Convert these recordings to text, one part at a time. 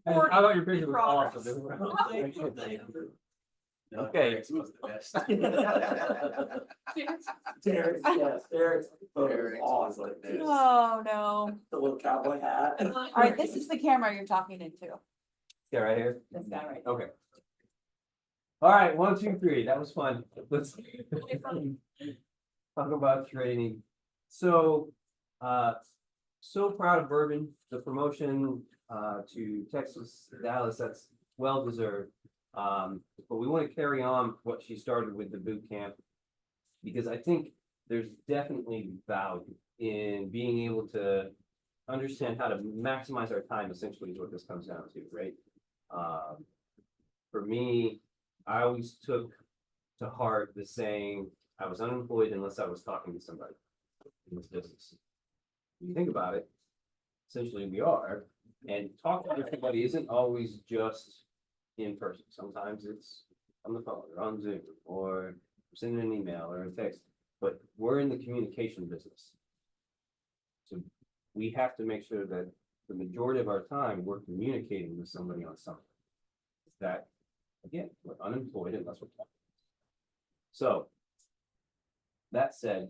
I thought your picture was progress. awesome. Okay. Derek's was the best. Derek, yes, Derek's photo is Derek's was awesome. like this. Oh, no. The little cowboy hat. All right, this is the camera you're talking into. Yeah, right here. This guy right Okay. All right, 1, 2, 3. That was fun. Let's talk about training. So, so proud of Bourbon, the promotion to Texas, Dallas. That's well deserved. But we want to carry on what she started with the boot camp, because I think there's definitely value in being able to understand how to maximize our time. Essentially, is what this comes down to, right? For me, I always took to heart the saying, I was unemployed unless I was talking to somebody in this business. When you think about it, essentially we are, and talking to somebody isn't always just in person. Sometimes it's on the phone or on Zoom or sending an email or a text, but we're in the communication business. So we have to make sure that the majority of our time we're communicating with somebody on something. That, again, we're unemployed unless we're talking. So that said,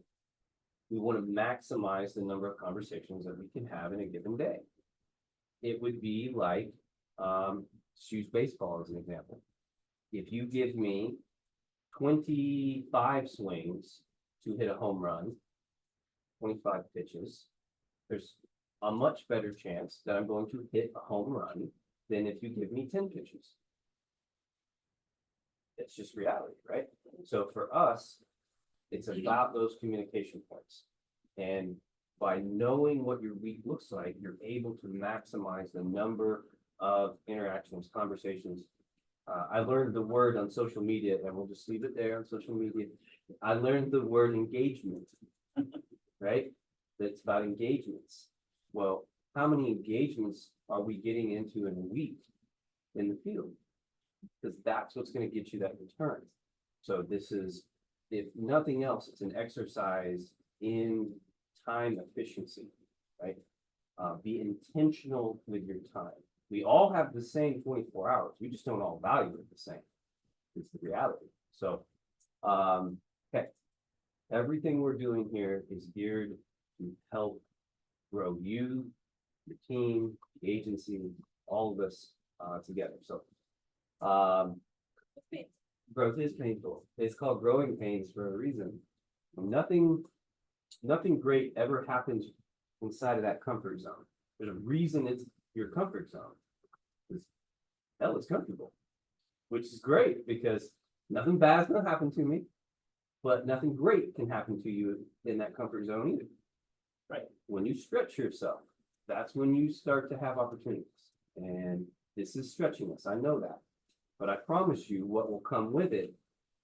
we want to maximize the number of conversations that we can have in a given day. It would be like, use baseball as an example. If you give me 25 swings to hit a home run, 25 pitches, there's a much better chance that I'm going to hit a home run than if you give me 10 pitches. It's just reality, right? So for us, it's about those communication points. And by knowing what your week looks like, you're able to maximize the number of interactions, conversations. I learned the word on social media, and we'll just leave it there on social media. I learned the word engagement, right? That's about engagements. Well, how many engagements are we getting into in a week in the field? Because that's what's going to get you that return. So this is, if nothing else, it's an exercise in time efficiency, right? Be intentional with your time. We all have the same 24 hours. We just don't all value it the same. It's the reality. So, okay. Everything we're doing here is geared to help grow you, your team, the agency, all of us together. So, growth is painful. It's called growing pains for a reason. Nothing great ever happens inside of that comfort zone. There's a reason it's your comfort zone. Hell, it's comfortable, which is great because nothing bad is gonna happen to me, but nothing great can happen to you in that comfort zone either. Right? When you stretch yourself, that's when you start to have opportunities. And this is stretching us. I know that. But I promise you what will come with it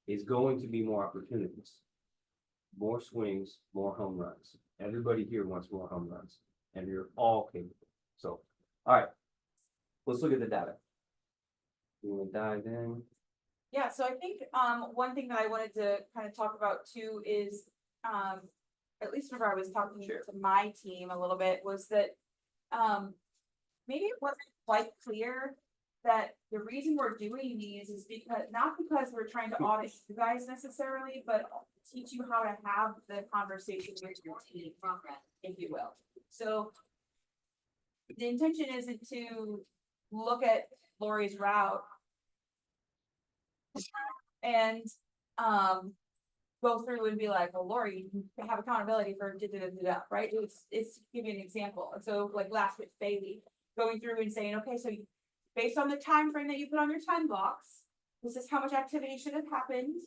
is going to be more opportunities, more swings, more home runs. Everybody here wants more home runs, and you're all capable. So, all right, let's look at the data. You want to dive in? Yeah, so I think one thing that I wanted to kind of talk about too is at least whenever I was talking Sure. to my team a little bit, was that maybe it wasn't quite clear that the reason we're doing these is because not because we're trying to audit you guys necessarily, but teach you how to have the conversation with your team, if you will. So the intention isn't to look at Lori's route and go through and be like, well, Lori, you have accountability for right? It's to give you an example. And so like last week, Bailey going through and saying, okay, so based on the time frame that you put on your time blocks, this is how much activity should have happened.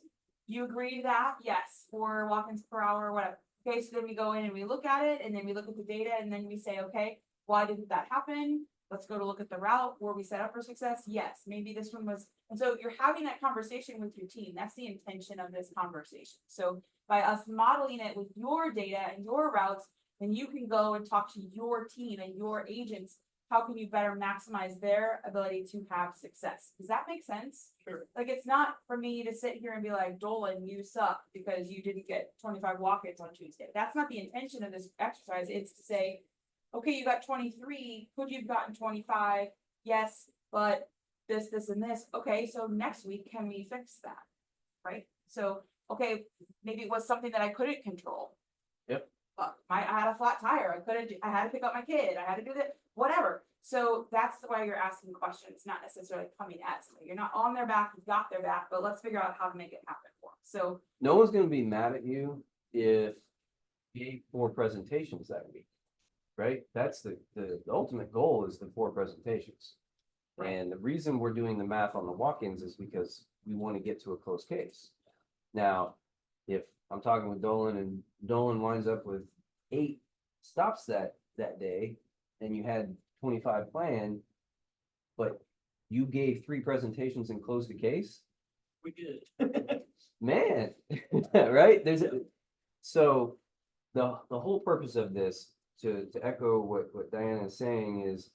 You agree to that? Yes, 4 walk-ins per hour or whatever. Okay, so then we go in and we look at it, and then we look at the data, and then we say, okay, why didn't that happen? Let's go to look at the route. Were we set up for success? Yes, maybe this one was. And so you're having that conversation with your team. That's the intention of this conversation. So by us modeling it with your data and your routes, then you can go and talk to your team and your agents. How can you better maximize their ability to have success? Does that make sense? Sure. Like, it's not for me to sit here and be like, Dolan, you suck because you didn't get 25 walk-ins on Tuesday. That's not the intention of this exercise. It's to say, okay, you got 23, could you've gotten 25? yes, but this, and this, okay, so next week, can we fix that? Right, so, okay, maybe it was something that I couldn't control. Yep. But I had a flat tire, I had to pick up my kid, I had to do that, whatever, so that's why you're asking questions, not necessarily coming at somebody, you're not on their back, you've got their back, but let's figure out how to make it happen for them, so. No one's gonna be mad at you if you gave 4 presentations that week. Right? That's the ultimate goal is the 4 presentations. Right. And the reason we're doing the math on the walk-ins is because we want to get to a close case. Now, if I'm talking with Dolan and Dolan winds up with 8 stops that day, and you had 25 planned, but you gave 3 presentations and closed the case, We did. man, right? So the whole purpose of this, to echo what Diana is saying, is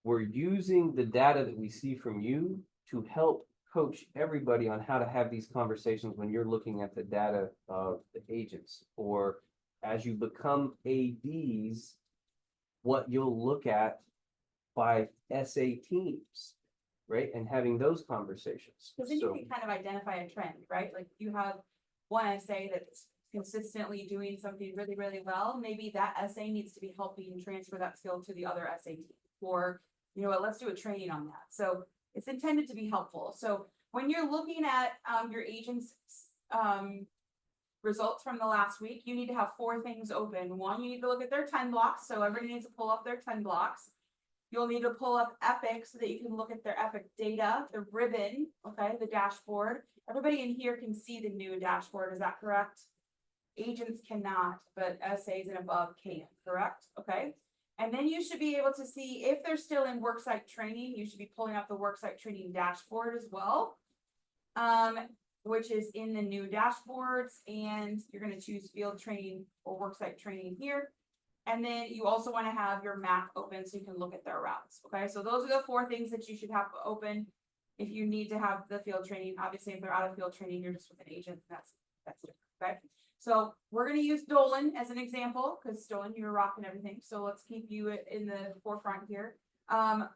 we're using the data that we see from you to help coach everybody on how to have these conversations when you're looking at the data of the agents, or as you become ADs, what you'll look at by SA teams, right? And having those conversations. Cause then you So, can kind of identify a trend, right? Like you have one SA that's consistently doing something really, really well. Maybe that SA needs to be helping transfer that skill to the other SA team. Or, you know what, let's do a training on that. So it's intended to be helpful. So when you're looking at your agent's results from the last week, you need to have 4 things open. One, you need to look at their 10 blocks. So everybody needs to pull up their 10 blocks. You'll need to pull up Epic so that you can look at their Epic data, the ribbon, okay, the dashboard. Everybody in here can see the new dashboard, is that correct? Agents cannot, but SAs and above can, correct? Okay. And then you should be able to see if they're still in worksite training, you should be pulling up the worksite training dashboard as well. Which is in the new dashboards, and you're gonna choose field training or worksite training here. And then you also want to have your map open so you can look at their routes. Okay, so those are the 4 things that you should have open if you need to have the field training. Obviously, if they're out of field training, you're just with an agent. That's different. Okay, so we're going to use Dolan as an example because Dolan, you're rocking everything. So let's keep you in the forefront here.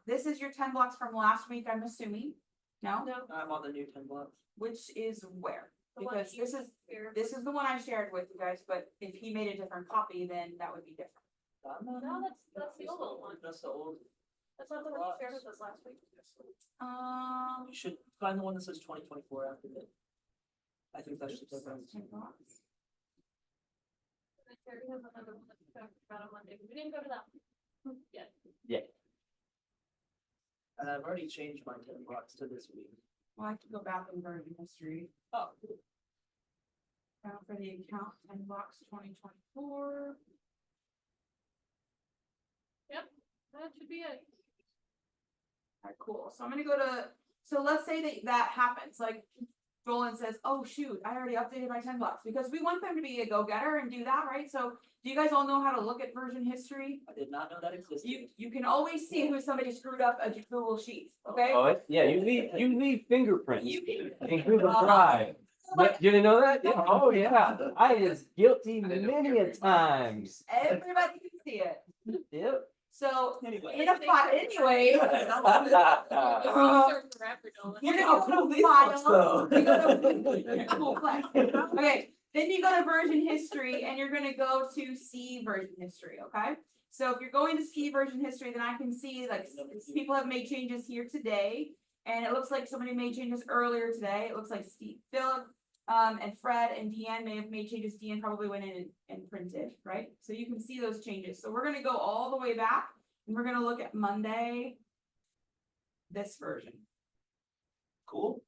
This is your 10 blocks from last week, I'm assuming. No, I'm on the new 10 blocks. which is where? Because this is the one I shared with you guys, but if he made a different copy, then that would be different. No, that's the old one. That's the old. That's not the one you shared with us last week. You should find the one that says 2024 after that. I think that's the difference. And then Terry has another one that we talked about on Monday, but we didn't go to that one yet. And I've already changed my 10 blocks to this week. Well, I can go back and version history. Oh, For the account 10 blocks 2024. That should be it. Alright, cool. So I'm gonna go to, so let's say that happens, like Dolan says, oh shoot, I already updated my 10 blocks, because we want them to be a go-getter and do that, right? So do you guys all know how to look at version history? I did not know that existed. You can always see who somebody screwed up a Google Sheet, okay? yeah, you leave fingerprints You can- in Google Drive. So, like, You didn't know that? Yeah. Oh, yeah. I was guilty many a times. everybody can see it. Yep. So Anyway. in a file, anyway. Serve forever, Dolan. You're How gonna cool go these to books, file. though. You go to cool flex. Okay, then you go to version history and you're gonna go to see version history, okay? So if you're going to see version history, then I can see like people have made changes here today. And it looks like somebody made changes earlier today. It looks like Steve, Philip, and Fred and Deanne may have made changes. Deanne probably went in and printed, right? So you can see those changes. So we're gonna go all the way back and we're gonna look at Monday, this version. Cool.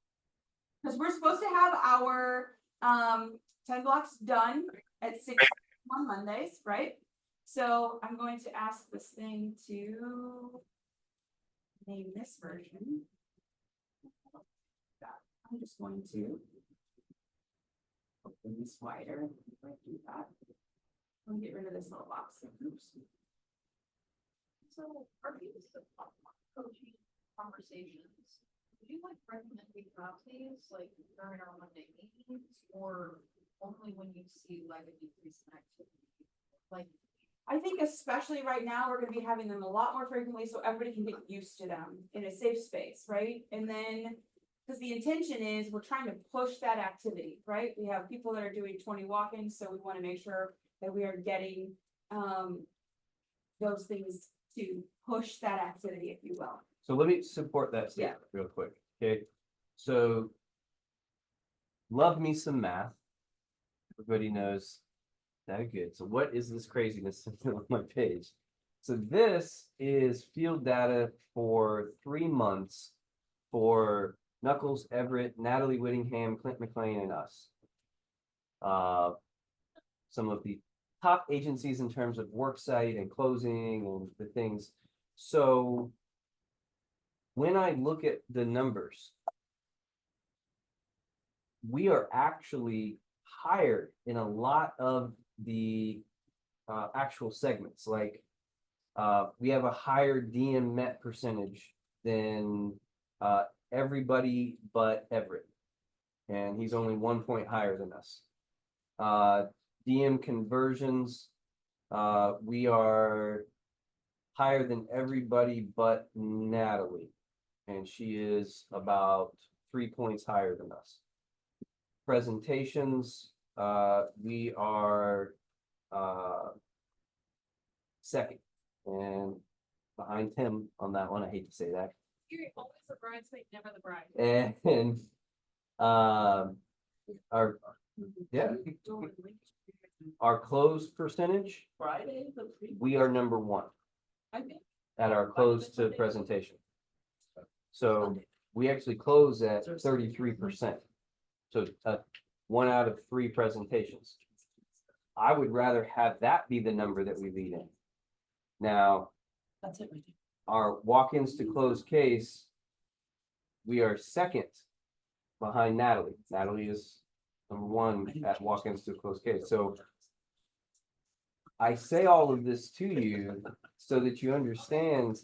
Because we're supposed to have our 10 blocks done at 6 on Mondays, right? So I'm going to ask this thing to name this version. I'm just going to open this wider. Right, do that. I'll get rid of this little box. Oops. So are these the coaching conversations? Do you like recommend we drop these like during our Monday meetings or only when you see like a decrease in activity? Like I think especially right now, we're gonna be having them a lot more frequently, so everybody can get used to them in a safe space, right? And then, cause the intention is, we're trying to push that activity, right? We have people that are doing 20 walk-ins, so we wanna make sure that we are getting, those things to push that activity, if you will. So let me support that statement real quick, okay? So love me some math. Everybody knows that good. So what is this craziness on my page? So this is field data for 3 months for Knuckles, Everett, Natalie Whittingham, Clint McLean, and us. Some of the top agencies in terms of worksite and closing and the things. So when I look at the numbers, we are actually higher in a lot of the actual segments, like we have a higher DM Met percentage than everybody but Everett. And he's only 1 point higher than us. DM conversions, we are higher than everybody but Natalie. And she is about 3 points higher than us. Presentations, we are second and behind Tim on that one. I hate to say that. You're always the bridesmaid, never the bride. And our our close percentage, Friday, the we are number 1 I think. at our close to presentation. So we actually close at 33%. So 1 out of 3 presentations. I would rather have that be the number that we lead in. Now, That's it, right there. our walk-ins to close case, we are second behind Natalie. Natalie is number 1 at walk-ins to close case. So I say all of this to you so that you understand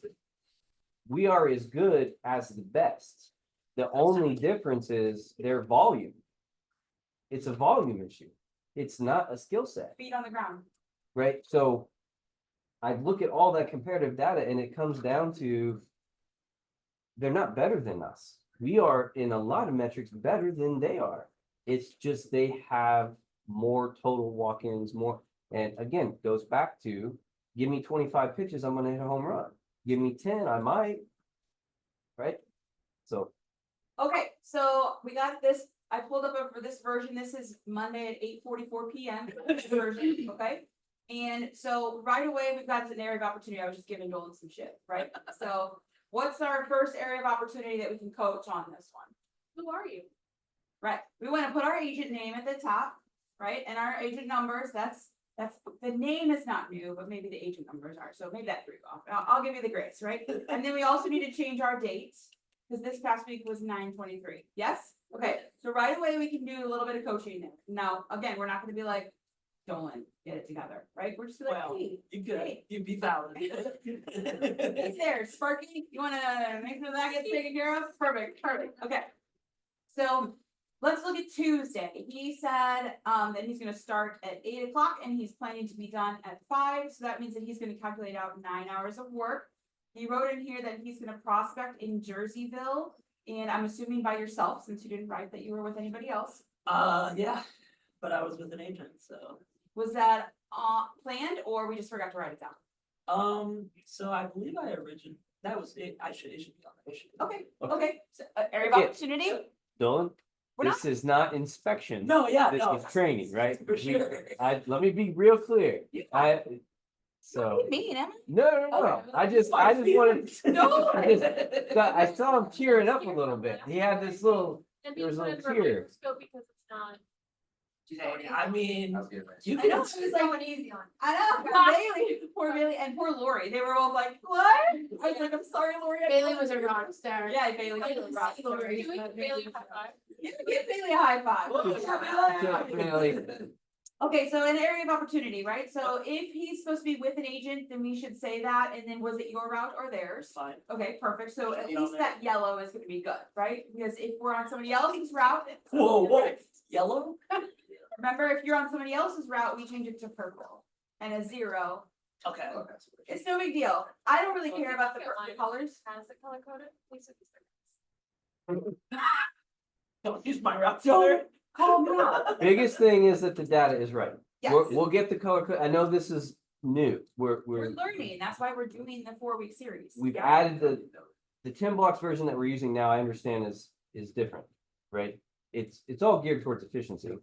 we are as good as the best. The only difference is their volume. It's a volume issue. It's not a skill set, Feet on the ground. right? So I look at all that comparative data and it comes down to they're not better than us. We are in a lot of metrics better than they are. It's just they have more total walk-ins, more, and again, goes back to give me 25 pitches, I'm gonna hit a home run. Give me 10, I might. Right? So Okay, so we got this, I pulled up for this version, this is Monday at 8:44 PM, this version, okay? And so right away, we've got an area of opportunity, I was just giving Nolan some shit, right? So what's our first area of opportunity that we can coach on this one? Who are you? Right, we wanna put our agent name at the top, right, and our agent numbers, that's, the name is not new, but maybe the agent numbers are, so maybe that threw you off, I'll give you the grace, right? And then we also need to change our dates, because this past week was 9/23, yes? Okay, so right away, we can do a little bit of coaching there. Now, again, we're not gonna be like, Dolan, get it together, right? We're just like, Well, hey, you could, hey. you'd be valid. Hey there, Sparky, you wanna make sure that gets taken care of? Perfect, okay. So, let's look at Tuesday. He said, that he's gonna start at 8 o'clock and he's planning to be done at 5, so that means that he's gonna calculate out 9 hours of work. He wrote in here that he's gonna prospect in Jerseyville, and I'm assuming by yourself, since you didn't write that you were with anybody else. Yeah, but I was with an agent, so. Was that, planned, or we just forgot to write it down? So I believe that was it, it should be on there. It should be. Okay, so, area of Yeah. opportunity? Dylan, We're this is not inspection. No, yeah, This no. is training, right? For sure. Let me be real clear. What So, do you mean, Emma? no. I just wanted. No. I saw him tearing up a little bit. He had this little, And There was being a put under a tear. microscope because it's not. I mean, you I know, can. it was like, easy on. I know, poor Bailey, poor Bailey, and poor Lori, they were all like, what? I was like, I'm sorry, Lori. I Bailey told was a you." rock star. Yeah, Bailey was a rock star. Can we give Bailey a high five? You can give Bailey a high five. Really. Okay, so an area of opportunity, right? So if he's supposed to be with an agent, then we should say that, and then was it your route or theirs? Fine. Okay, perfect, so at Be on least there. that yellow is gonna be good, right? Because if we're on somebody else's route. Whoa, yellow? Remember, if you're on somebody else's route, we change it to purple and a 0 Okay. It's no big deal. I don't really care about the colors. Has it color coded? Please. Don't use my route either. Call me out. Biggest thing is that the data is right. Yes, We'll get the color, I know this is new, we're learning. That's why we're doing the 4-week series. we've Yeah. added the 10 blocks version that we're using now, I understand is different, right? It's all geared towards efficiency.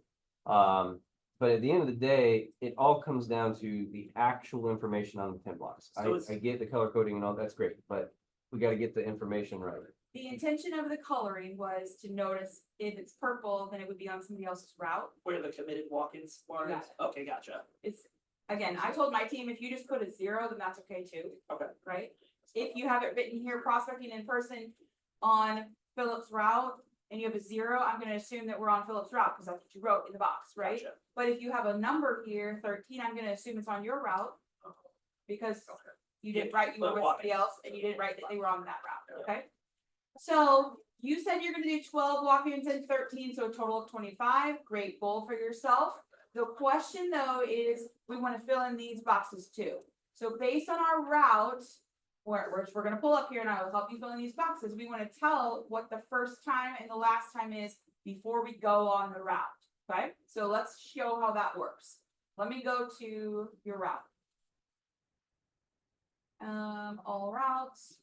But at the end of the day, it all comes down to the actual information on the 10 blocks. So it's- I get the color coding and all, that's great, but we gotta get the information right. The intention of the coloring was to notice if it's purple, then it would be on somebody else's route. Where the committed walk-ins are. Got Okay, gotcha. It's, again, I told my team, if you just put a 0, then that's okay too. Okay. Right? If you have it written here, prospecting in person on Phillips route, and you have a 0, I'm gonna assume that we're on Phillips route, because that's what you wrote in the box, right? Gotcha. But if you have a number here, 13, I'm gonna assume it's on your route. Because Okay. you didn't write you were But with why? somebody else, and you didn't write that they were on that route, okay? So you said you're gonna do 12 walk-ins and 13, so a total of 25, great goal for yourself. The question though is, we wanna fill in these boxes too. So based on our route, which we're gonna pull up here and I will help you fill in these boxes, we wanna tell what the first time and the last time is before we go on the route, okay? So let's show how that works. Let me go to your route. All routes,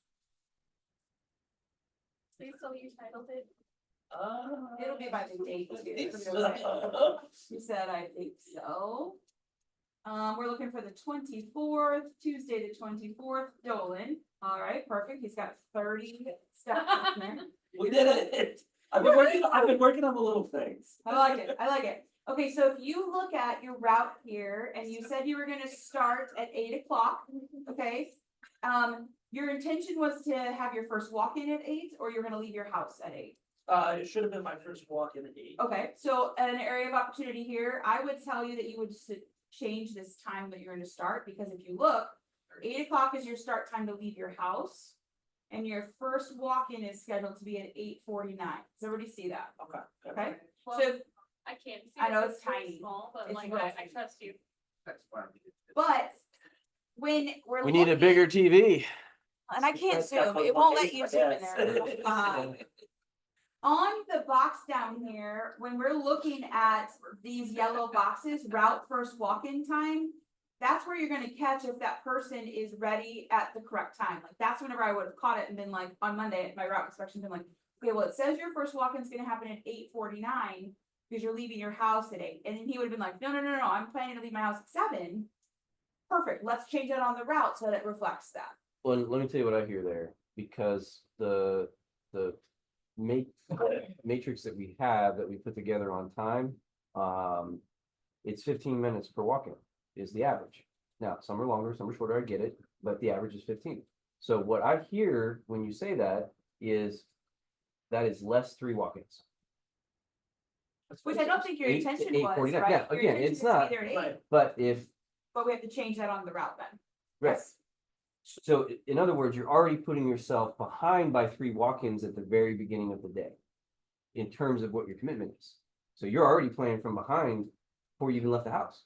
Please tell me you titled it. it'll be by the date too. It's- You said, I think so. We're looking for the 24th, Tuesday the 24th, Dolan. All right, perfect. He's got 30 steps in there. We did it. I've been working on the little things. I like it. I like it. Okay, so if you look at your route here and you said you were gonna start at 8 o'clock, okay? Your intention was to have your first walk-in at 8, or you're gonna leave your house at 8? It should have been my first walk in the day. Okay, so an area of opportunity here, I would tell you that you would change this time that you're gonna start, because if you look, 8 o'clock is your start time to leave your house. And your first walk-in is scheduled to be at 8:49. Does everybody see that? Okay. Okay, Well, so, I can't see. I know it, it's really tiny. Small, but It's like, real I tiny. trust you. but when we're We need a looking- bigger TV. And I can't That's got zoom, close it won't let location, you I zoom in guess. there. On the box down here, when we're looking at these yellow boxes, route first walk-in time. That's where you're gonna catch if that person is ready at the correct time, like that's whenever I would have caught it and been like, on Monday at my route inspection, been like. Okay, well, it says your first walk-in's gonna happen at 8:49 because you're leaving your house at 8, and then he would have been like, no, I'm planning to leave my house at 7. Perfect, let's change that on the route so that it reflects that. Well, let me tell you what I hear there, because the matrix that we have that we put together on time, it's 15 minutes per walk-in is the average. Now, some are longer, some are shorter, I get it, but the average is 15. So what I hear when you say that is less 3 walk-ins. Which I don't think your 8 to intention was, 8:49. right? Yeah, Your again, intention it's was to be not, there at 8, Right. But if, but we have to change that on the route then. right, so in other words, you're already putting yourself behind by 3 walk-ins at the very beginning of the day. In terms of what your commitment is. So you're already playing from behind before you even left the house.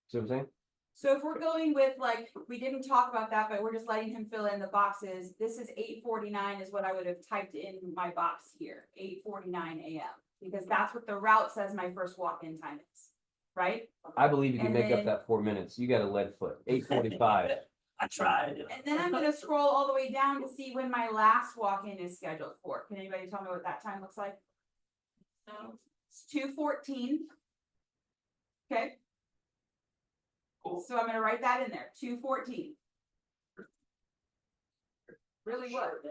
See what I'm saying? So if we're going with like, we didn't talk about that, but we're just letting him fill in the boxes. This is 8:49 is what I would have typed in my box here, 8:49 AM. Because that's what the route says my first walk-in time is, right? I believe you can And make up then- that 4 minutes. You got a lead foot, 8:45. I tried. And then I'm gonna scroll all the way down to see when my last walk-in is scheduled for. Can anybody tell me what that time looks like? No. It's 2:14. Okay, Cool. so I'm gonna write that in there, 2:14. Really what?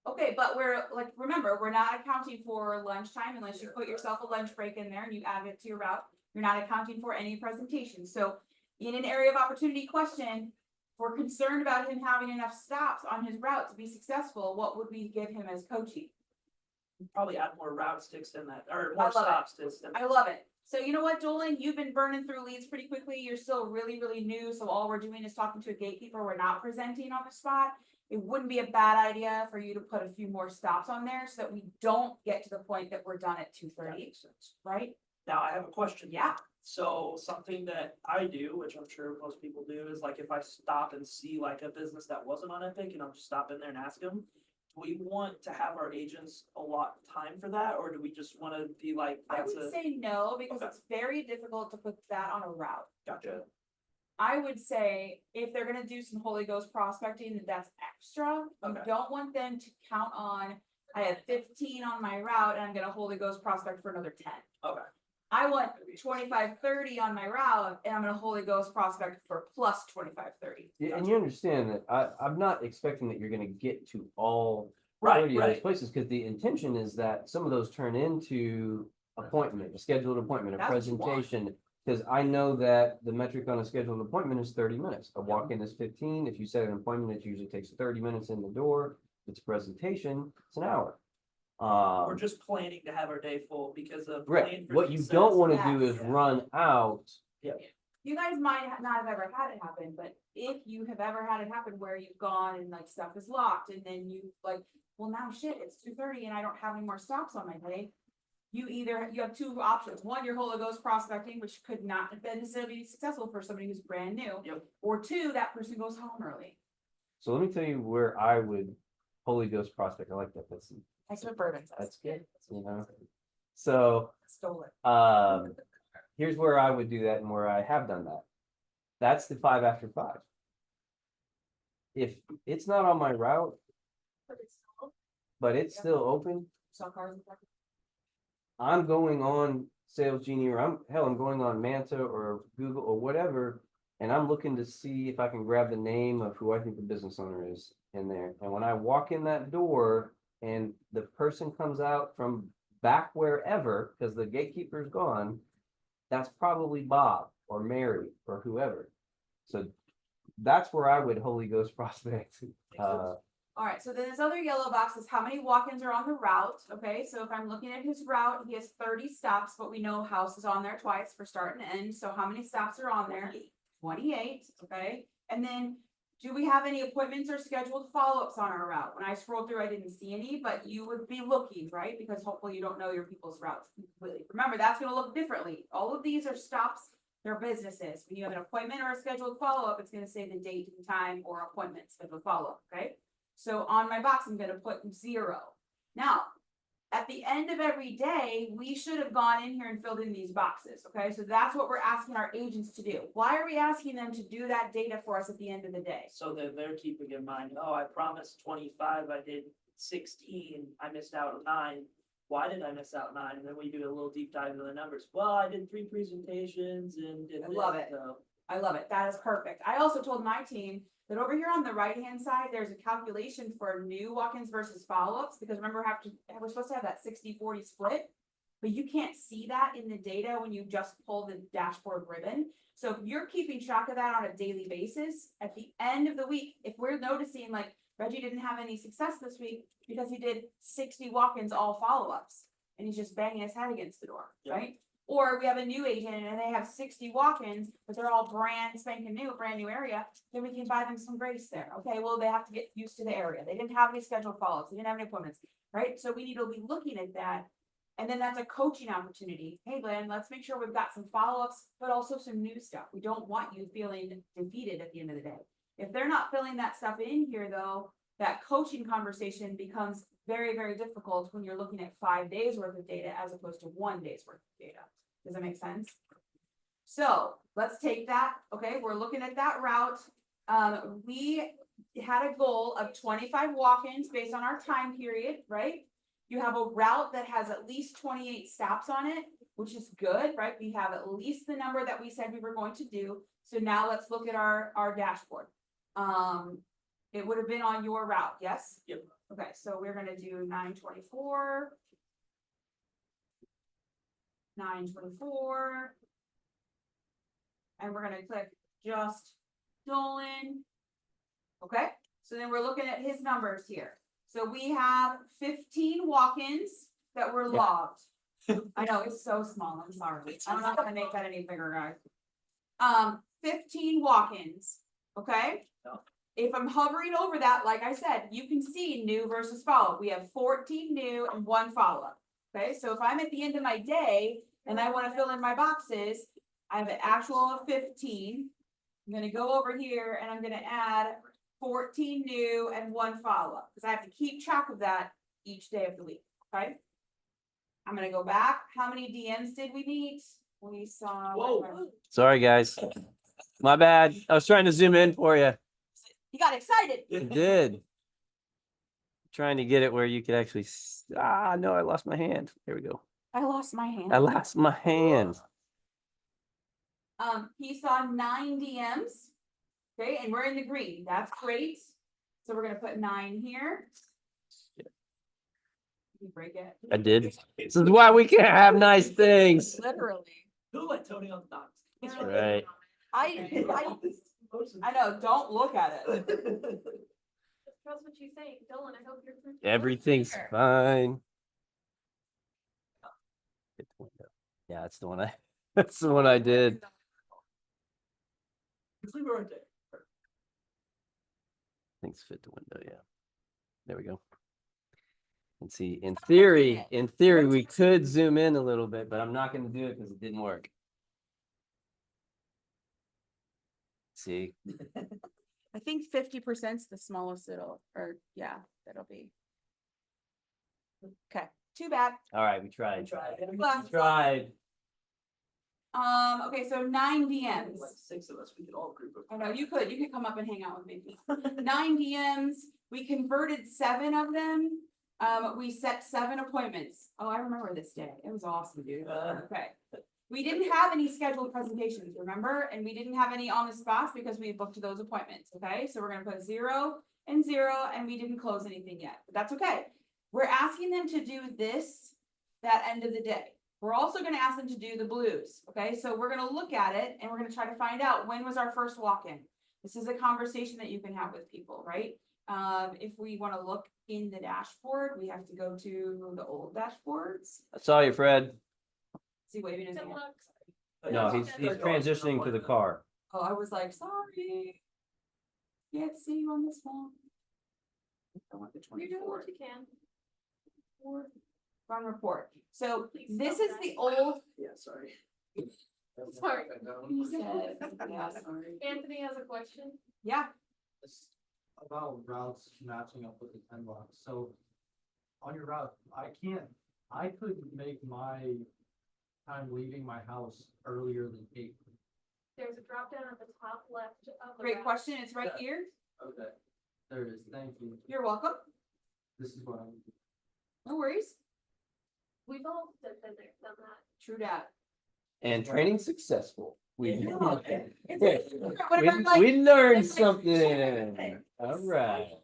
Okay, but we're like, remember, we're not accounting for lunchtime unless you put yourself a lunch break in there and you add it to your route. You're not accounting for any presentation. So in an area of opportunity question, we're concerned about him having enough stops on his route to be successful. What would we give him as coaching? Probably add more routes to extend that, or I more love it. stops to extend. I love it. So you know what, Dolan, you've been burning through leads pretty quickly. You're still really, really new. So all we're doing is talking to a gatekeeper. We're not presenting on the spot. It wouldn't be a bad idea for you to put a few more stops on there so that we don't get to the point that we're done at 2:30, right? Now I have a question. Yeah. So something that I do, which I'm sure most people do, is like if I stop and see like a business that wasn't on Epic, and I'll just stop in there and ask them. Do we want to have our agents allot time for that, or do we just wanna be like, I that's would a, say no, because Okay. it's very difficult to put that on a route. gotcha, I would say if they're gonna do some Holy Ghost prospecting, that's extra. You Okay. don't want them to count on, I have 15 on my route and I'm gonna Holy Ghost prospect for another 10. okay, I want 25, 30 on my route and I'm gonna Holy Ghost prospect for plus 25, 30. Yeah, and you understand that I'm not expecting that you're gonna get to all Right, 30 of those right. places, because the intention is that some of those turn into appointment, a scheduled appointment, a That's what you want. presentation. Because I know that the metric on a scheduled appointment is 30 minutes. A walk-in is 15. If you set an appointment, it usually takes 30 minutes in the door. If it's a presentation, it's an hour. we're just planning to have our day full because of. Right, plan for what you success. don't wanna do Yes. is run out. You guys might not have ever had it happen, but if you have ever had it happen where you've gone and like stuff is locked and then you like, well, now shit, it's 2:30 and I don't have any more stops on my day. You have two options. One, you're Holy Ghost prospecting, which could not have been necessarily successful for somebody who's brand new. Yep. Or two, that person goes home early. So let me tell you where I would Holy Ghost prospect. I like that. That's what Bourbon says. That's good, you know? So, Stole it. here's where I would do that and where I have done that. That's the 5 after 5. If it's not on my route, but it's Yeah. still open, Saw cars in front. I'm going on Sales Genie, or I'm going on Manta or Google or whatever. And I'm looking to see if I can grab the name of who I think the business owner is in there. And when I walk in that door and the person comes out from back wherever, because the gatekeeper's gone, that's probably Bob or Mary or whoever. So that's where I would Holy Ghost prospect. Alright, so then this other yellow box is how many walk-ins are on the route, okay, so if I'm looking at his route, he has 30 stops, but we know house is on there twice for start and end, so how many stops are on there? 28, okay, and then do we have any appointments or scheduled follow-ups on our route? When I scrolled through, I didn't see any, but you would be looking, right, because hopefully you don't know your people's routes completely. Remember, that's gonna look differently, all of these are stops, they're businesses, when you have an appointment or a scheduled follow-up, it's gonna say the date and time or appointment scheduled follow-up, okay? So on my box, I'm gonna put 0. Now, at the end of every day, we should have gone in here and filled in these boxes, okay? So that's what we're asking our agents to do. Why are we asking them to do that data for us at the end of the day? So that they're keeping in mind, oh, I promised 25, I did 16, I missed out on 9. Why did I miss out 9? And then we do a little deep dive into the numbers. Well, I did 3 presentations and did I this, love it. so. I love it. That is perfect. I also told my team that over here on the right-hand side, there's a calculation for new walk-ins versus follow-ups, because remember, we're supposed to have that 60-40 split. But you can't see that in the data when you just pull the dashboard ribbon. So if you're keeping track of that on a daily basis, at the end of the week, if we're noticing like Reggie didn't have any success this week because he did 60 walk-ins, all follow-ups, and he's just banging his head against the door, Yep. right? Or we have a new agent and they have 60 walk-ins, but they're all brand spanking new, brand new area, then we can buy them some grace there. Okay, well, they have to get used to the area. They didn't have any scheduled follow-ups, they didn't have any appointments, right? So we need to be looking at that. And then that's a coaching opportunity. Hey, Glenn, let's make sure we've got some follow-ups, but also some new stuff. We don't want you feeling defeated at the end of the day. If they're not filling that stuff in here though, that coaching conversation becomes very, very difficult when you're looking at 5 days worth of data as opposed to 1 day's worth of data. Does that make sense? So let's take that, okay, we're looking at that route. We had a goal of 25 walk-ins based on our time period, right? You have a route that has at least 28 stops on it, which is good, right? We have at least the number that we said we were going to do. So now let's look at our dashboard. It would have been on your route, yes? Yep. Okay, so we're gonna do 924. 924. And we're gonna click just stolen. Okay, so then we're looking at his numbers here. So we have 15 walk-ins that were Yeah. logged. I know, it's so small, I'm sorry. I'm not gonna make that any bigger, guys. 15 walk-ins, okay? No. If I'm hovering over that, like I said, you can see new versus follow. We have 14 new and 1 follow-up. Okay, so if I'm at the end of my day and I wanna fill in my boxes, I have an actual of 15. I'm gonna go over here and I'm gonna add 14 new and 1 follow-up, because I have to keep track of that each day of the week, okay? I'm gonna go back. How many DMs did we meet? We saw. Whoa. Sorry, guys. My bad. I was trying to zoom in for you. You got excited. I did. Trying to get it where you could actually. No, I lost my hand. There we go. I lost my hand. I lost my hand. He saw 9 DMs. Okay, and we're in the green. That's great. So we're gonna put 9 here. You break it. I did. This is why we can't have nice things. Literally. Who let Tony on the dock? That's right. I know, don't look at it. Trust what you say, Dylan, I hope you're. Everything's fine. Hit the window. Yeah, that's the one I. That's the one I did. Let's leave it right there. Things fit the window. Yeah. There we go. And see, in theory, we could zoom in a little bit, but I'm not going to do it because it didn't work. See, I think 50%'s the smallest it'll, that'll be. Okay, too bad. all right, we tried. Well, We tried. Okay, so 9 Like DMs. 6 of us, we could all group up. I know, you could come up and hang out with me. 9 DMs, we converted 7 of them. We set 7 appointments. Oh, I remember this day. It was awesome, dude. Okay. We didn't have any scheduled presentations, remember? And we didn't have any on the spots because we booked those appointments, okay? So we're gonna put 0 and 0, and we didn't close anything yet, but that's okay. We're asking them to do this, that end of the day. We're also gonna ask them to do the blues, okay? So we're gonna look at it and we're gonna try to find out when was our first walk-in. This is a conversation that you can have with people, right? If we wanna look in the dashboard, we have to go to the old dashboards. I saw you, Fred. See, waving his hand. No, he's transitioning to the car. Oh, I was like, sorry. Can't see you on this one. I want the You're doing 24. what you can. Run report. So this is the old. Yeah, sorry. Sorry. He said, yeah, sorry. Anthony has a question. Yeah, It's about routes matching up with the 10 blocks. So on your route, I couldn't make my time leaving my house earlier than 8. There's a drop down at the top left of the. great route. question. It's right here. Okay. There it is. Thank you. You're welcome. This is what I'm. No worries. We've all been there, done that. True dat. And training successful. We Yeah. we, Whatever, like- we learned something. All right.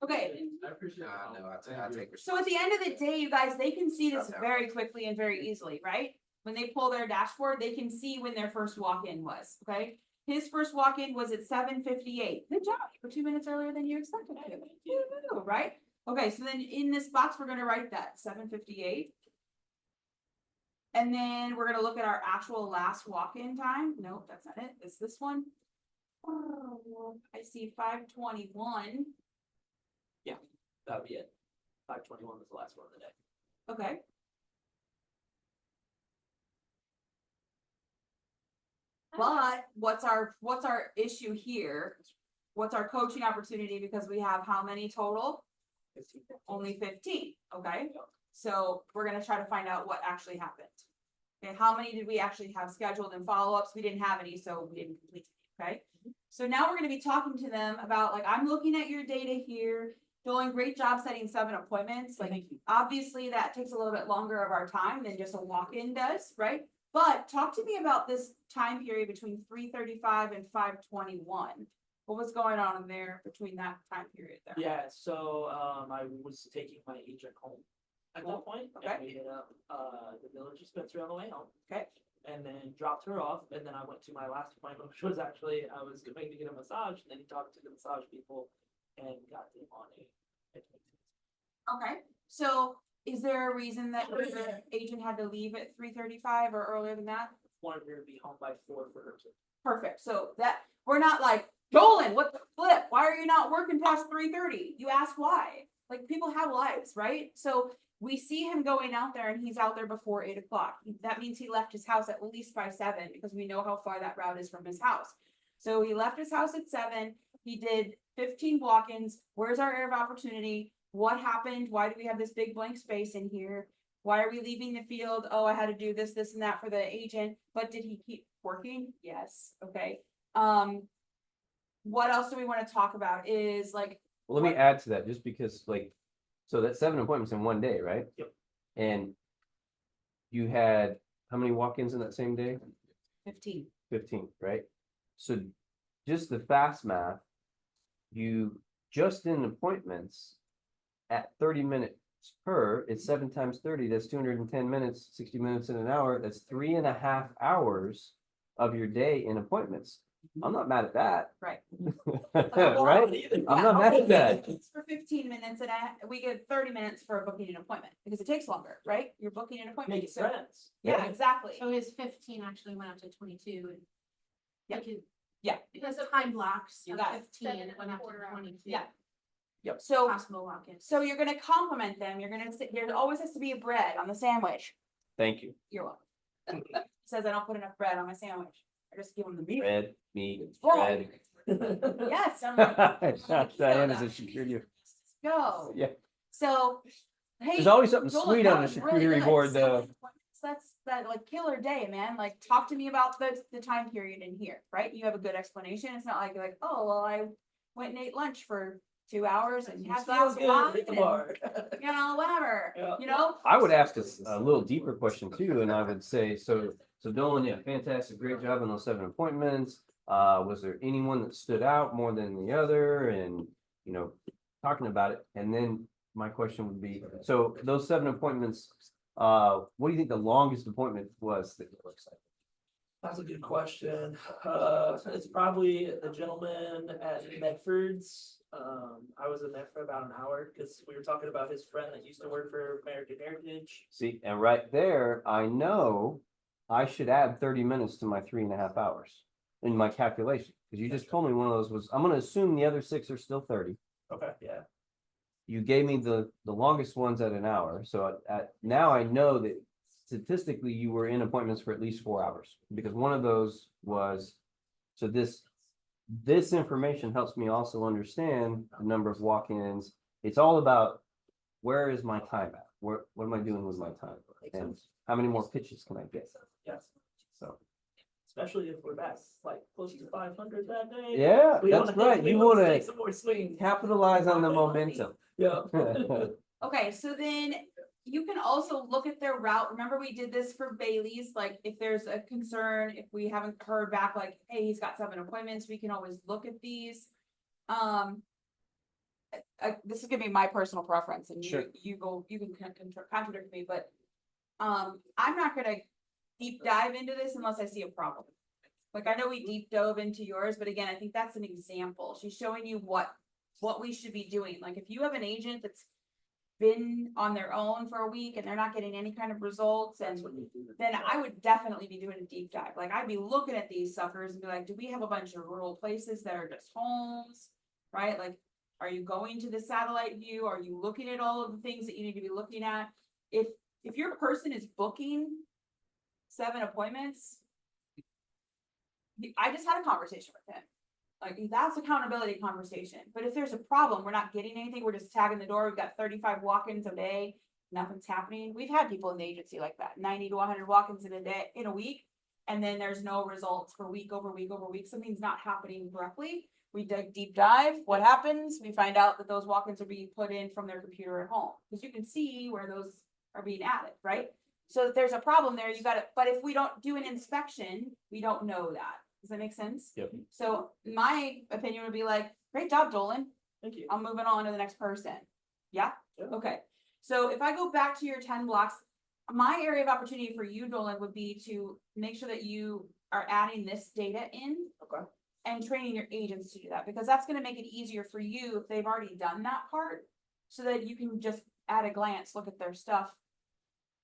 Okay, I appreciate it. I take. so at the end of the day, you guys, they can see this very quickly and very easily, right? When they pull their dashboard, they can see when their first walk-in was, okay? His first walk-in was at 7:58. Good job, for 2 minutes earlier than you expected to. Woo-hoo, right? Okay, so then in this box, we're gonna write that 7:58. And then we're gonna look at our actual last walk-in time. Nope, that's not it. It's this one. Oh, I see 5:21. That would be it. 5:21 was the last one of the day. Okay. But what's our issue here? What's our coaching opportunity? Because we have how many total? 15. Only 15, okay? So we're gonna try to find out what actually happened. Okay, how many did we actually have scheduled and follow-ups? We didn't have any, so we didn't complete it, okay? So now we're gonna be talking to them about, like, I'm looking at your data here, doing great job setting 7 appointments, like, obviously that takes a little bit longer of our time than just a walk-in does, right? But talk to me about this time period between 3:35 and 5:21. What was going on in there between that time period there? Yeah, so I was taking my agent home at that point. Okay. And we hit up the village dispensary on the way home. Okay. And then dropped her off, and then I went to my last appointment, which was actually, I was going to get a massage, and then he talked to the massage people and got them on a. Okay, so is there a reason that the agent had to leave at 3:35 or earlier than that? Wanted her to be home by 4 for her to. Perfect, so that, we're not like, Dolan, what the flip? Why are you not working past 3:30? You ask why. like people have lives, right? So we see him going out there and he's out there before 8 o'clock. That means he left his house at least by 7 because we know how far that route is from his house. So he left his house at 7. He did 15 walk-ins. Where's our area of opportunity? What happened? Why do we have this big blank space in here? Why are we leaving the field? Oh, I had to do this, this, and that for the agent. But did he keep working? Yes. Okay. What else do we want to talk about is like, Well, let me add to that, just because like, so that's 7 appointments in one day, right? Yep. And you had how many walk-ins in that same day? 15. 15, right? So just the fast math, you just in appointments at 30 minutes per, it's 7 times 30, that's 210 minutes, 60 minutes in an hour, that's 3.5 hours of your day in appointments. I'm not mad at that. Right. Right? I'm not mad at that. It's for 15 minutes and we give 30 minutes for a booking an appointment because it takes longer, right? You're booking an appointment. Make So- friends. Yeah, exactly. So his 15 actually went up to 22 and. Yeah. Like it- Yeah. Because of time blocks, You of got it. 15, it went up to 22. Yeah. So, Possible walk-ins. so you're gonna compliment them. You're gonna say, there always has to be a bread on the sandwich. Thank you. You're welcome. Says I don't put enough bread on my sandwich. I just give them the meat. Bread, meat, Oh. bread. Yes. I'm like, Diana's a security. go. Yeah. So, hey. There's always something Joel, sweet that on a was really charcuterie good. board, So though. many appointments. That's that like killer day, man. Like talk to me about the time period in here, right? You have a good explanation. It's not like you're like, oh, well, I went and ate lunch for 2 hours and had a glass of wine Hit the and, bar. you know, whatever, Yeah. you know? I would ask a little deeper question too, and I would say, so Dolan, yeah, fantastic, great job on those 7 appointments. Was there anyone that stood out more than the other? And, you know, talking about it. And then my question would be, so those 7 appointments, what do you think the longest appointment was that you looks like? That's a good question. It's probably the gentleman at Medford's. I was in there for about an hour because we were talking about his friend that used to work for American Heritage. See, and right there, I know I should add 30 minutes to my 3.5 hours in my calculation. Because you just told me one of those was, I'm gonna assume the other 6 are still 30. Okay, yeah. You gave me the longest ones at an hour, so now I know that statistically you were in appointments for at least 4 hours, because one of those was, so this information helps me also understand the number of walk-ins. It's all about, where is my time at? What am I doing with my time? And how many more pitches can I get? Yes, So, especially if we're back like close to 500 that day. yeah, We that's wanna- right. we You wanna wanna take some more swings. capitalize on the momentum. Yeah. Okay, so then you can also look at their route. Remember, we did this for Bailey's, like if there's a concern, if we haven't heard back, like, hey, he's got 7 appointments, we can always look at these. This is gonna be my personal preference and Sure. you can contradict me, but I'm not gonna deep dive into this unless I see a problem. Like, I know we deep dove into yours, but again, I think that's an example. She's showing you what we should be doing. Like, if you have an agent that's been on their own for a week and they're not getting any kind of results, and then I would definitely be doing a deep dive. Like, I'd be looking at these suckers and be like, do we have a bunch of rural places that are just homes, right? Like, are you going to the satellite view? Are you looking at all of the things that you need to be looking at? If your person is booking 7 appointments, I just had a conversation with him. Like, that's accountability conversation. But if there's a problem, we're not getting anything, we're just tagging the door, we've got 35 walk-ins a day, nothing's happening. We've had people in the agency like that, 90 to 100 walk-ins in a day, in a week. And then there's no results for week over week over week. Something's not happening correctly. We dig deep dive. What happens? We find out that those walk-ins are being put in from their computer at home. Because you can see where those are being added, right? So if there's a problem there, you got it. But if we don't do an inspection, we don't know that. Does that make sense? Yep. So my opinion would be like, great job, Dolan. Thank you. I'm moving on to the next person. Yeah? Yeah. Okay. So if I go back to your 10 blocks, my area of opportunity for you, Dolan, would be to make sure that you are adding this data in. Okay. And training your agents to do that, because that's gonna make it easier for you if they've already done that part. So that you can just at a glance, look at their stuff.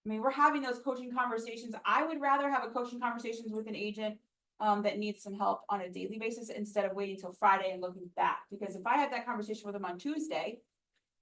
I mean, we're having those coaching conversations. I would rather have a coaching conversations with an agent that needs some help on a daily basis instead of waiting till Friday and looking back. Because if I had that conversation with them on Tuesday,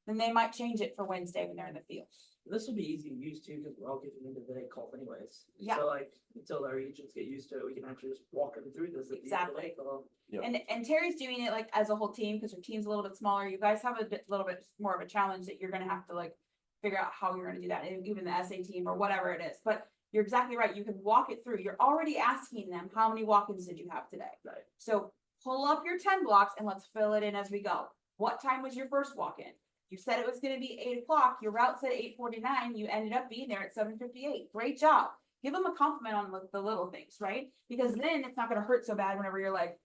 then they might change it for Wednesday when they're in the field. This will be easy to use too, because we're all getting into the day call anyways. Yeah. So like, until our agents get used to it, we can actually just walk them through this at the end of the Exactly. day call. Yep. And Terry's doing it like as a whole team, because her team's a little bit smaller. You guys have little bit more of a challenge that you're gonna have to like figure out how you're gonna do that, and even the SA team or whatever it is. But you're exactly right. You can walk it through. You're already asking them, how many walk-ins did you have today? Right. So pull up your 10 blocks and let's fill it in as we go. What time was your first walk-in? You said it was gonna be 8 o'clock. Your route said 8:49. You ended up being there at 7:58. Great job. Give them a compliment on the little things, right? Because then it's not gonna hurt so bad whenever you're like,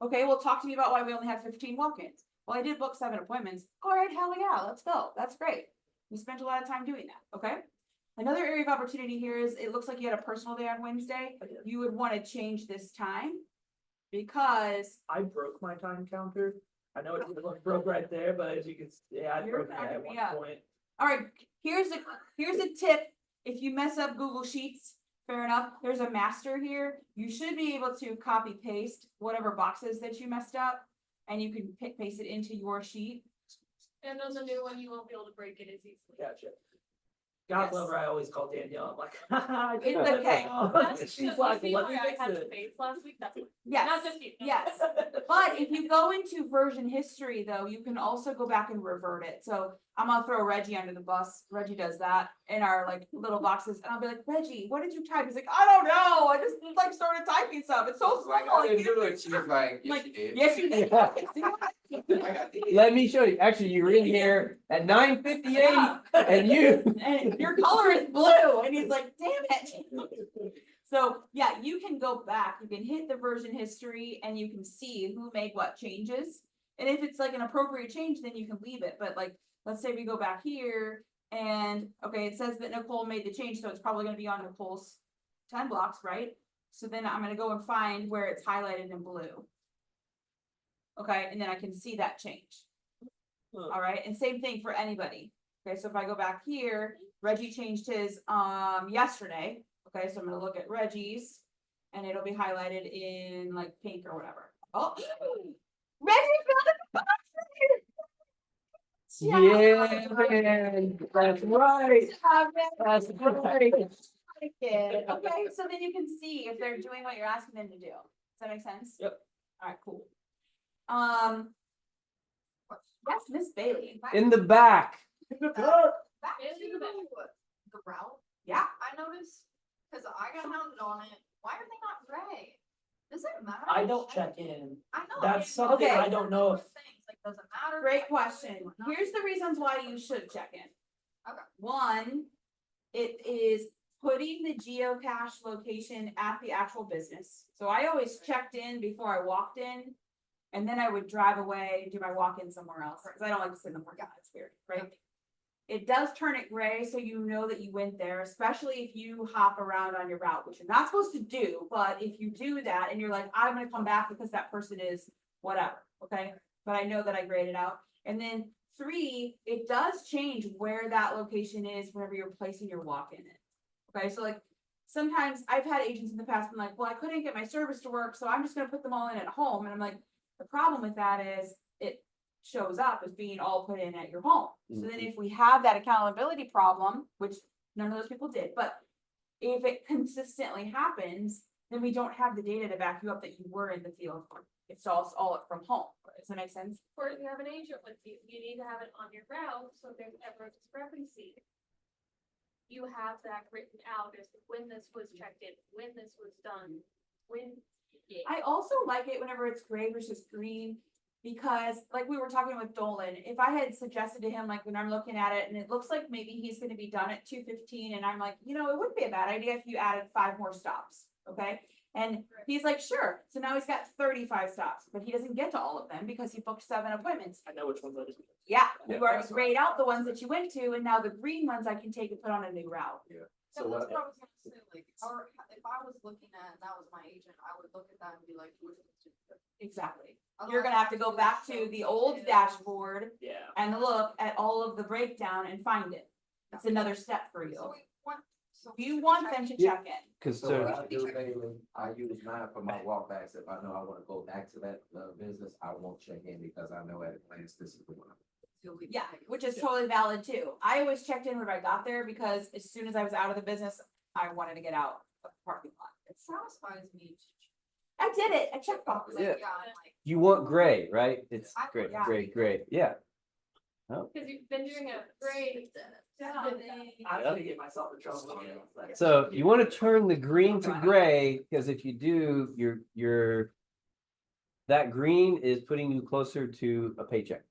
okay, well, talk to me about why we only have 15 walk-ins. Well, I did book 7 appointments. All right, hell yeah, let's go. That's great. We spent a lot of time doing that, okay? Another area of opportunity here is, it looks like you had a personal day on Wednesday. I did. You would wanna change this time because I broke my time counter. I know it didn't look broke right there, but as you can, yeah, I You're broke that cracking at me one up. point. all right, here's a tip. If you mess up Google Sheets, fair enough. There's a master here. You should be able to copy paste whatever boxes that you messed up, and you can paste it into your sheet. And on the new one, you won't be able to break it as easily. Gotcha. God Yes. love her, I always call Danielle, I'm like, I did It's that okay. wrong. That's She's just like, the let me I fix had to it. face last week, that's. Yes, Not just you. yes. But if you go into version history though, you can also go back and revert it. So I'm gonna throw Reggie under the bus. Reggie does that in our like little boxes, and I'll be like, Reggie, what did you type? He's like, I don't know. I just like started typing stuff. It's so small. I can't She was like, yes, Like, you did. yes, you did. I got the- Let me show you. Actually, you were in here at 9:58 Yeah. and you. And your color is blue, and he's like, damn it. So, yeah, you can go back, you can hit the version history and you can see who made what changes. And if it's like an appropriate change, then you can leave it, but like, let's say we go back here and, okay, it says that Nicole made the change, so it's probably gonna be on Nicole's 10 blocks, right? So then I'm gonna go and find where it's highlighted in blue. Okay, and then I can see that change. Huh. All right, and same thing for anybody. Okay, so if I go back here, Reggie changed his yesterday. Okay, so I'm gonna look at Reggie's and it'll be highlighted in like pink or whatever. Oh, Reggie found Yeah, man, that's right. That's right. it. Okay, so then you can see if they're doing what you're asking them to do. Does that make sense? Yep. All right, cool. Yes, Miss Bailey. In the back. Back Really? to the route, Yeah, I noticed, cause I got hounded on it, why are they not gray? Does it matter? I don't check in. I know. That's it's something I don't know if- things, like, does it matter? great Like, question. whatnot? Here's the reasons why you should check in. Okay. One, it is putting the geocache location at the actual business. So I always checked in before I walked in. And then I would drive away, do my walk-in somewhere else, because I don't like to sit in the parking lot, it's weird, right? It does turn it gray, so you know that you went there, especially if you hop around on your route, which you're not supposed to do, but if you do that and you're like, I'm gonna come back because that person is whatever, okay? But I know that I graded out. And then 3, it does change where that location is whenever you're placing your walk-in in. Okay, so like, sometimes I've had agents in the past been like, well, I couldn't get my service to work, so I'm just gonna put them all in at home, and I'm like, the problem with that is it shows up as being all put in at your home. So then if we have that accountability problem, which none of those people did, but if it consistently happens, then we don't have the data to back you up that you were in the field. It's all from home. Does that make sense? Or if you have an agent with you, you need to have it on your route, so if there's ever a discrepancy. You have that written out as to when this was checked in, when this was done, when. I also like it whenever it's gray versus green, because like we were talking with Dolan, if I had suggested to him, like when I'm looking at it and it looks like maybe he's gonna be done at 2:15, and I'm like, it wouldn't be a bad idea if you added 5 more stops, okay? And he's like, sure, so now he's got 35 stops, but he doesn't get to all of them because he booked 7 appointments. I know which ones that is. Yeah, Yeah, you already that's right. grayed out the ones that you went to, and now the green ones I can take and put on a new route. So So that's what, what I was gonna say, like, or if I was looking at, and that was my agent, I would look at that and be like, which one's too good? Exactly. You're Otherwise, gonna have to I go would back show to the old details. dashboard Yeah. and look at all of the breakdown and find it. It's another step for So you. we want, so. You should we want check them to in? Yeah. check in. Cause so so, what I do, Bailey, I use mine for my walkbacks. If I know I wanna go back to that, business, I won't check in because I know at a glance this is the one. still leave. Yeah, which is totally valid too. I always checked in when I got there because as soon as I was out of the business, I wanted to get out of the parking lot. It satisfies me. I did it, I checked boxes. Yeah. I'm like, You want gray, right? It's I- great, yeah. great, yeah. Cause you've been doing a great job. I'm gonna get myself in trouble again. Like- So you want to turn the green to gray, because if you do, that green is putting you closer to a paycheck.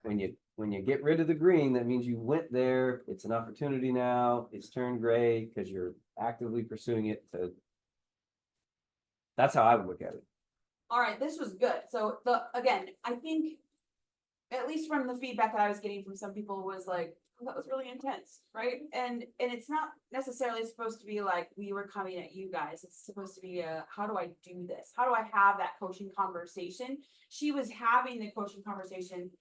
When you get rid of the green, that means you went there, it's an opportunity now, it's turned gray because you're actively pursuing it to. That's how I would look at it. All right, this was good. So again, I think. At least from the feedback that I was getting from some people was like, oh, that was really intense, right? And it's not necessarily supposed to be like, we were coming at you guys. It's supposed to be how do I do this? How do I have that coaching conversation? She was having the coaching conversation.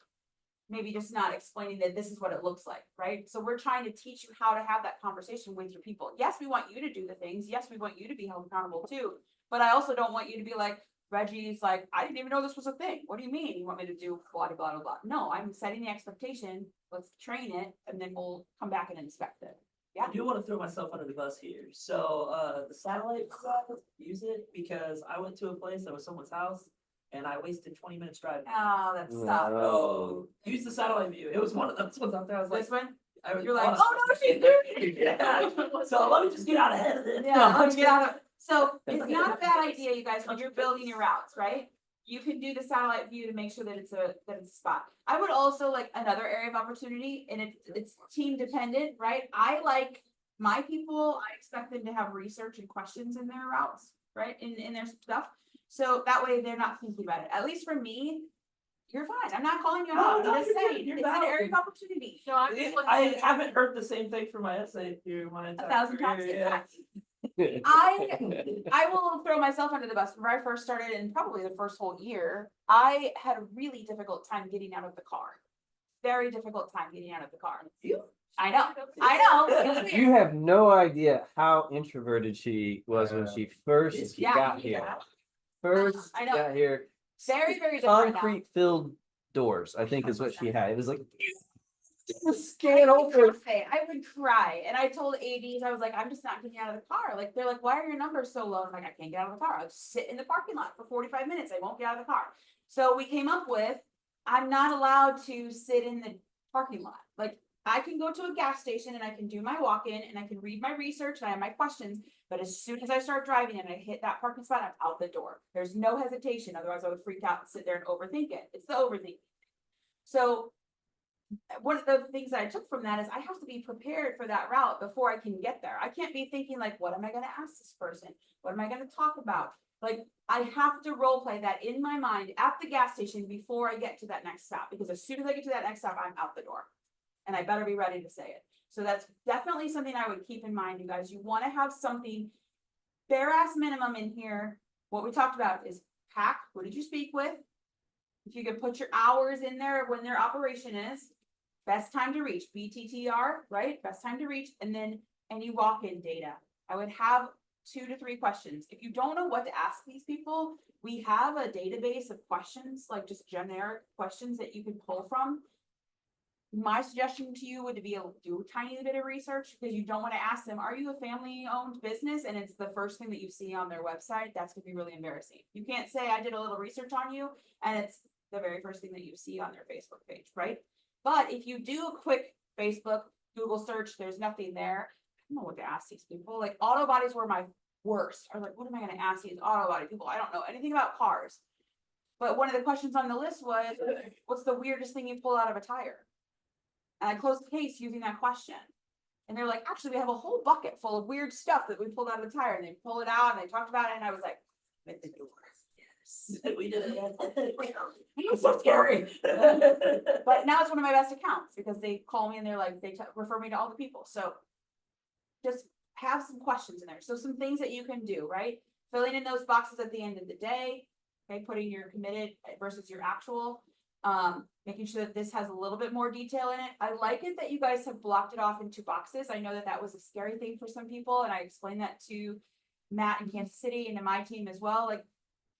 Maybe just not explaining that this is what it looks like, right? So we're trying to teach you how to have that conversation with your people. Yes, we want you to do the things. Yes, we want you to be held accountable too. But I also don't want you to be like, Reggie's like, I didn't even know this was a thing. What do you mean? You want me to do blah, blah, blah, blah? No, I'm setting the expectation. Let's train it and then we'll come back and inspect it. Yeah. I do wanna throw myself under the bus here, so, the satellite, use it, because I went to a place that was someone's house, and I wasted 20 minutes driving. Oh, that's tough. So, use the satellite view, it was one of those ones out there, I was like. This one? I was You're like, honestly- oh no, she's doing it. Yeah, so let me just get out ahead of it. Yeah, let's get out of, so it's not a bad idea, you guys, when you're building your routes, right? You can do the satellite view to make sure that it's a spot. I would also like another area of opportunity, and it's team dependent, right? I like my people, I expect them to have research and questions in their routes, right? In their stuff. So that way they're not thinking about it. At least for me, you're fine. I'm not calling you No, out. no, I'm just you're good. saying, You're it's an valid. area of opportunity. No, I'm just looking I at- haven't heard the same thing from my essay through my entire 1,000 times. career, yeah. I will throw myself under the bus. When I first started, and probably the first whole year, I had a really difficult time getting out of the car. Very difficult time getting out of the car. I know, I know. You have no idea how introverted she was when she first Yeah, got yeah. here. First I know. got here, Very, very different now. concrete filled doors, I think is what she had. It was like. Scan over. I would cry, and I told ADs, I was like, I'm just not getting out of the car. Like, they're like, why are your numbers so low? I'm like, I can't get out of the car. I'll just sit in the parking lot for 45 minutes. I won't get out of the car. So we came up with, I'm not allowed to sit in the parking lot. Like, I can go to a gas station and I can do my walk-in and I can read my research and I have my questions. But as soon as I start driving and I hit that parking spot, I'm out the door. There's no hesitation. Otherwise I would freak out and sit there and overthink it. It's the overthinking. So one of the things that I took from that is I have to be prepared for that route before I can get there. I can't be thinking like, what am I gonna ask this person? What am I gonna talk about? Like, I have to role play that in my mind at the gas station before I get to that next stop, because as soon as I get to that next stop, I'm out the door. And I better be ready to say it. So that's definitely something I would keep in mind, you guys. You wanna have something bare ass minimum in here. What we talked about is pack, who did you speak with? If you could put your hours in there when their operation is, best time to reach, BTTR, right? Best time to reach, and then any walk-in data. I would have 2 to 3 questions. If you don't know what to ask these people, we have a database of questions, like just generic questions that you can pull from. My suggestion to you would be do a tiny bit of research, because you don't want to ask them, are you a family-owned business? And it's the first thing that you see on their website. That's gonna be really embarrassing. You can't say I did a little research on you, and it's the very first thing that you see on their Facebook page, right? But if you do a quick Facebook, Google search, there's nothing there. I don't know what to ask these people. Like, auto bodies were my worst. I was like, what am I gonna ask these auto body people? I don't know anything about cars. But one of the questions on the list was, what's the weirdest thing you pull out of a tire? And I closed the case using that question. And they're like, actually, we have a whole bucket full of weird stuff that we pulled out of the tire. And they pull it out and they talked about it. And I was like, at the door. Yes. We did it. It's so scary. But now it's one of my best accounts because they call me and they're like, refer me to all the people. So just have some questions in there. So some things that you can do, right? Filling in those boxes at the end of the day, okay, putting your committed versus your actual, making sure that this has a little bit more detail in it. I like it that you guys have blocked it off in 2 boxes. I know that that was a scary thing for some people, and I explained that to Matt in Kansas City and to my team as well. Like,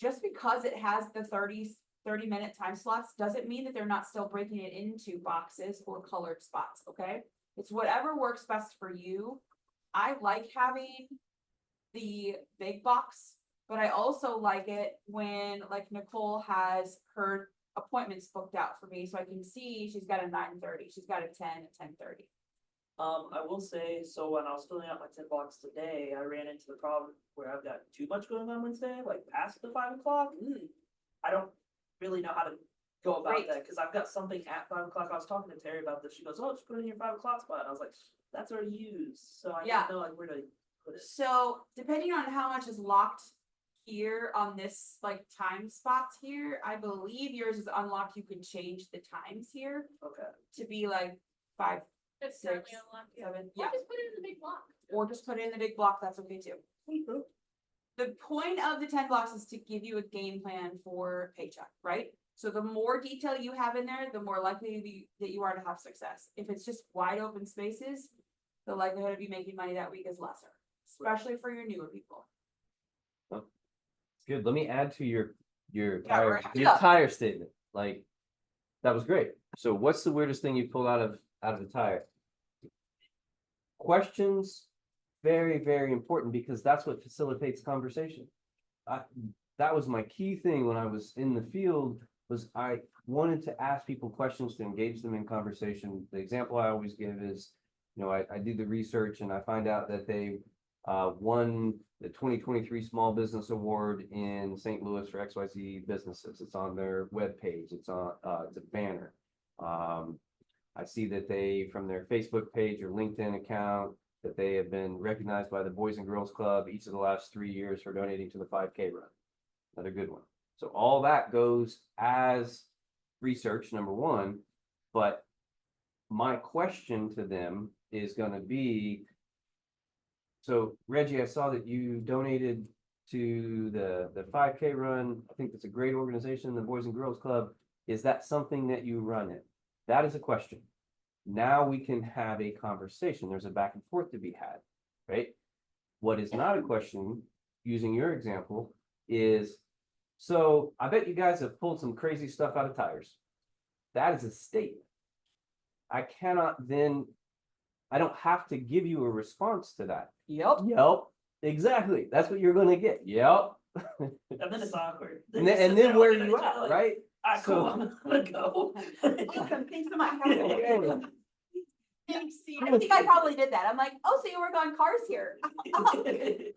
just because it has the 30 30-minute time slots doesn't mean that they're not still breaking it into boxes or colored spots, okay? It's whatever works best for you. I like having the big box, but I also like it when like Nicole has her appointments booked out for me, so I can see she's got a 9:30, she's got a 10, a 10:30. I will say, so when I was filling out my 10 box today, I ran into the problem where I've got too much going on Wednesday, like past the 5 o'clock. I don't really know how to go about Great. that, cause I've got something at 5 o'clock. I was talking to Terry about this. She goes, oh, just put it in your 5 o'clock spot. And I was like, that's already used, so I Yeah. don't know like where to put it. So depending on how much is locked here on this like time spots here, I believe yours is unlocked. You can change the times here Okay. to be like 5, It's 6, currently unlocked, yeah. 7, Or yeah, just put it in the big block. or just put it in the big block, that's okay too. The point of the 10 blocks is to give you a game plan for paycheck, right? So the more detail you have in there, the more likely that you are to have success. If it's just wide open spaces, the likelihood of you making money that week is lesser, especially for your newer people. Good. Let me add to your Yeah, tire, right. your Yeah. tire statement. Like, that was great. So what's the weirdest thing you pulled out of the tire? Questions, very, very important because that's what facilitates conversation. That was my key thing when I was in the field was I wanted to ask people questions to engage them in conversation. The example I always give is, I do the research and I find out that they won the 2023 Small Business Award in St. Louis for XYZ businesses. It's on their webpage. It's a banner. I see that they, from their Facebook page or LinkedIn account, that they have been recognized by the Boys and Girls Club each of the last 3 years for donating to the 5K run. Another good one. So all that goes as research, number one, but my question to them is gonna be, so Reggie, I saw that you donated to the 5K run. I think that's a great organization, the Boys and Girls Club. Is that something that you run it? That is a question. Now we can have a conversation. There's a back and forth to be had, right? What is not a question, using your example, is, so I bet you guys have pulled some crazy stuff out of tires. That is a statement. I cannot then, I don't have to give you a response to that. Yep. Yep, exactly. That's what you're gonna get. Yep. And then it's awkward. And you then, sit there where are looking you each other at, like, right? "Ah, cool, So- I'm gonna go." Awesome, thanks so much. Okay. I think I probably did that. I'm like, oh, so you work on cars here. Okay,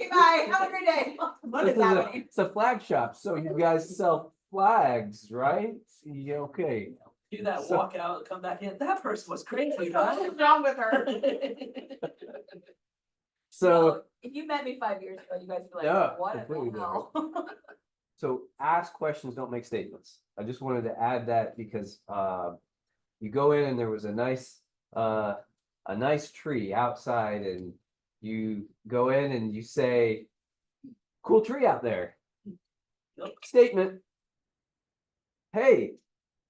bye, have a great day. What is happening? It's a flag shop, so you guys sell flags, right? Yeah, okay. Do that, So- walk out, come back in. That person was crazy, What's right? wrong with her? So, If you met me 5 years ago, you guys would be Yeah, like, what in completely the hell? so ask questions, don't make statements. I just wanted to add that because, you go in and there was a nice tree outside and you go in and you say, cool tree out there. Yep. Statement. Hey,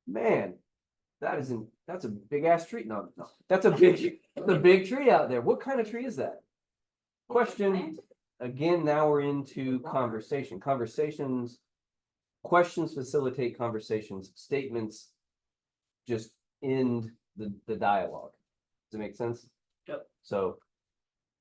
man, that's a big ass tree. No, that's a big tree out there. What kind of tree is that? Question. Again, now we're into conversation. Questions facilitate conversations, statements just end the dialogue. Does it make sense? Yep. So